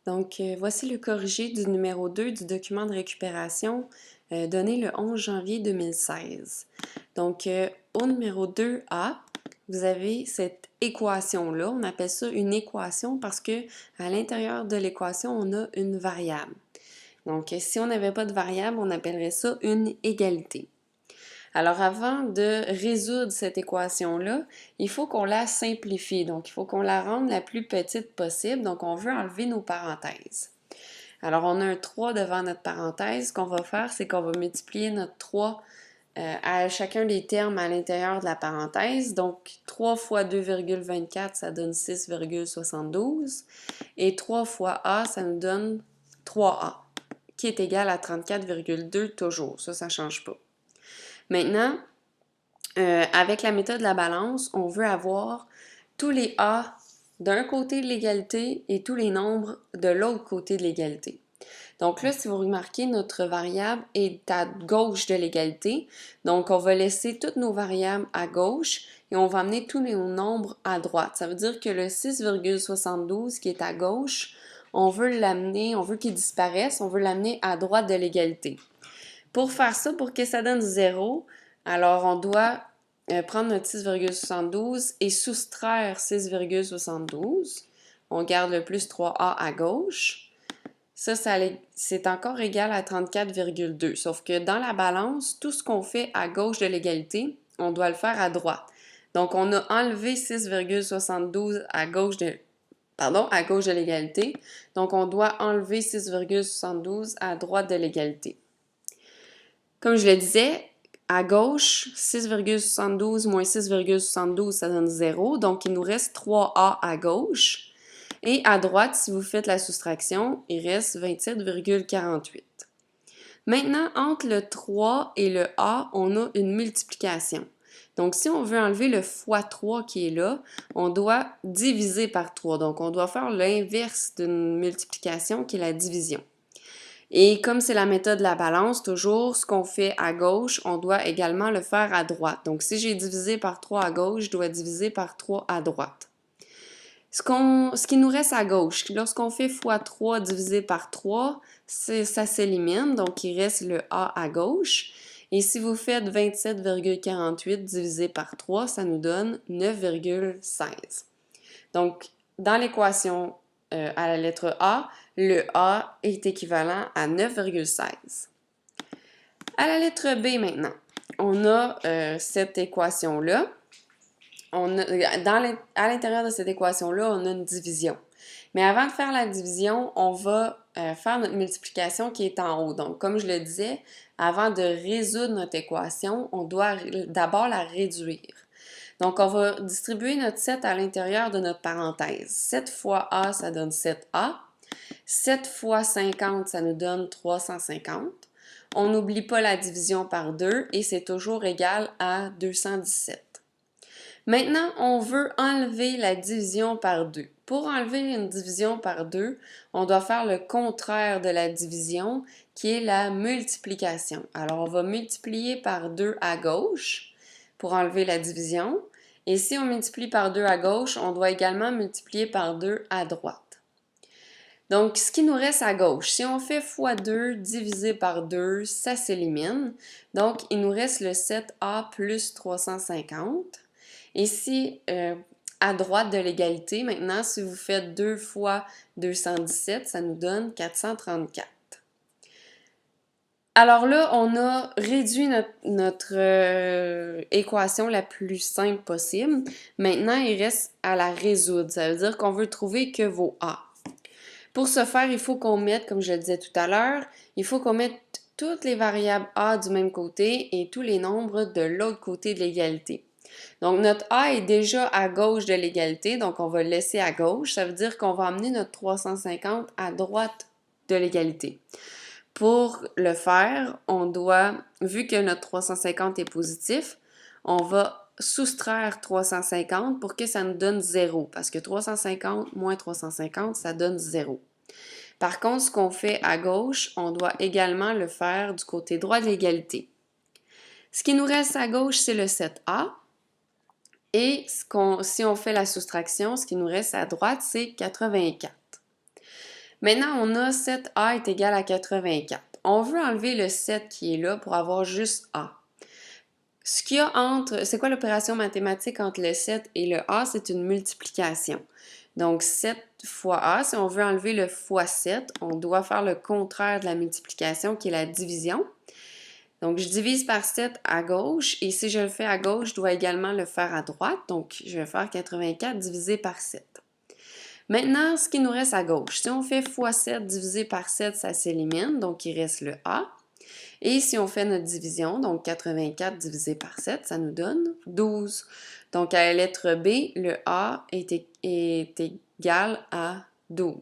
Donc, voici le corrigé du numéro 2 du document de récupération donné le 11 janvier 2016. Donc, au numéro 2A, vous avez cette équation-là. On appelle ça une équation parce que à l'intérieur de l'équation, on a une variable. Donc, si on n'avait pas de variable, on appellerait ça une égalité. Alors, avant de résoudre cette équation-là, il faut qu'on la simplifie. Donc, il faut qu'on la rende la plus petite possible. Donc, on veut enlever nos parenthèses. Alors, on a un 3 devant notre parenthèse. Ce qu'on va faire, c'est qu'on va multiplier notre 3 à chacun des termes à l'intérieur de la parenthèse. Donc, 3 fois 2,24, ça donne 6,72. Et 3 fois A, ça nous donne 3A, qui est égal à 34,2 toujours. Ça ne change pas. Maintenant, avec la méthode de la balance, on veut avoir tous les A d'un côté de l'égalité et tous les nombres de l'autre côté de l'égalité. Donc là, si vous remarquez, notre variable est à gauche de l'égalité. Donc, on va laisser toutes nos variables à gauche et on va amener tous nos nombres à droite. Ça veut dire que le 6,72 qui est à gauche, on veut l'amener, on veut qu'il disparaisse, on veut l'amener à droite de l'égalité. Pour faire ça, pour que ça donne 0, alors on doit prendre notre 6,72 et soustraire 6,72. On garde le plus 3A à gauche. Ça c'est encore égal à 34,2. Sauf que dans la balance, tout ce qu'on fait à gauche de l'égalité, on doit le faire à droite. Donc, on a enlevé 6,72 à gauche de l'égalité. Donc, on doit enlever 6,72 à droite de l'égalité. Comme je le disais, à gauche, 6,72 moins 6,72, ça donne 0. Donc, il nous reste 3A à gauche. Et à droite, si vous faites la soustraction, il reste 27,48. Maintenant, entre le 3 et le A, on a une multiplication. Donc, si on veut enlever le fois 3 qui est là, on doit diviser par 3. Donc, on doit faire l'inverse d'une multiplication qui est la division. Et comme c'est la méthode de la balance, toujours, ce qu'on fait à gauche, on doit également le faire à droite. Donc, si j'ai divisé par 3 à gauche, je dois diviser par 3 à droite. Ce qui nous reste à gauche, lorsqu'on fait x3 divisé par 3, ça s'élimine, donc il reste le A à gauche. Et si vous faites 27,48 divisé par 3, ça nous donne 9,16. Donc, dans l'équation à la lettre A, le A est équivalent à 9,16. À la lettre B maintenant, on a cette équation-là. À l'intérieur de cette équation-là, on a une division. Mais avant de faire la division, on va faire notre multiplication qui est en haut. Donc, comme je le disais, avant de résoudre notre équation, on doit d'abord la réduire. Donc, on va distribuer notre 7 à l'intérieur de notre parenthèse. 7 fois A, ça donne 7A. 7 fois 50, ça nous donne 350. On n'oublie pas la division par 2 et c'est toujours égal à 217. Maintenant, on veut enlever la division par 2. Pour enlever une division par 2, on doit faire le contraire de la division, qui est la multiplication. Alors, on va multiplier par 2 à gauche pour enlever la division. Et si on multiplie par 2 à gauche, on doit également multiplier par 2 à droite. Donc, ce qui nous reste à gauche, si on fait x2 divisé par 2, ça s'élimine. Donc, il nous reste le 7A plus 350. Et si à droite de l'égalité, maintenant, si vous faites 2 fois 217, ça nous donne 434. Alors là, on a réduit notre équation la plus simple possible. Maintenant, il reste à la résoudre. Ça veut dire qu'on veut trouver que vos A. Pour ce faire, il faut qu'on mette, comme je le disais tout à l'heure, il faut qu'on mette toutes les variables A du même côté et tous les nombres de l'autre côté de l'égalité. Donc, notre A est déjà à gauche de l'égalité, donc on va le laisser à gauche. Ça veut dire qu'on va amener notre 350 à droite de l'égalité. Pour le faire, on doit, vu que notre 350 est positif, on va soustraire 350 pour que ça nous donne 0, parce que 350 moins 350, ça donne 0. Par contre, ce qu'on fait à gauche, on doit également le faire du côté droit de l'égalité. Ce qui nous reste à gauche, c'est le 7A. Et si on fait la soustraction, ce qui nous reste à droite, c'est 84. Maintenant, on a 7A est égal à 84. On veut enlever le 7 qui est là pour avoir juste A. Ce qu'il y a entre, c'est quoi l'opération mathématique entre le 7 et le A? C'est une multiplication. Donc 7 fois A, si on veut enlever le fois 7, on doit faire le contraire de la multiplication qui est la division. Donc je divise par 7 à gauche et si je le fais à gauche, je dois également le faire à droite. Donc je vais faire 84 divisé par 7. Maintenant, ce qui nous reste à gauche, si on fait fois 7 divisé par 7, ça s'élimine, donc il reste le A. Et si on fait notre division, donc 84 divisé par 7, ça nous donne 12. Donc à la lettre B, le A est égal à 12.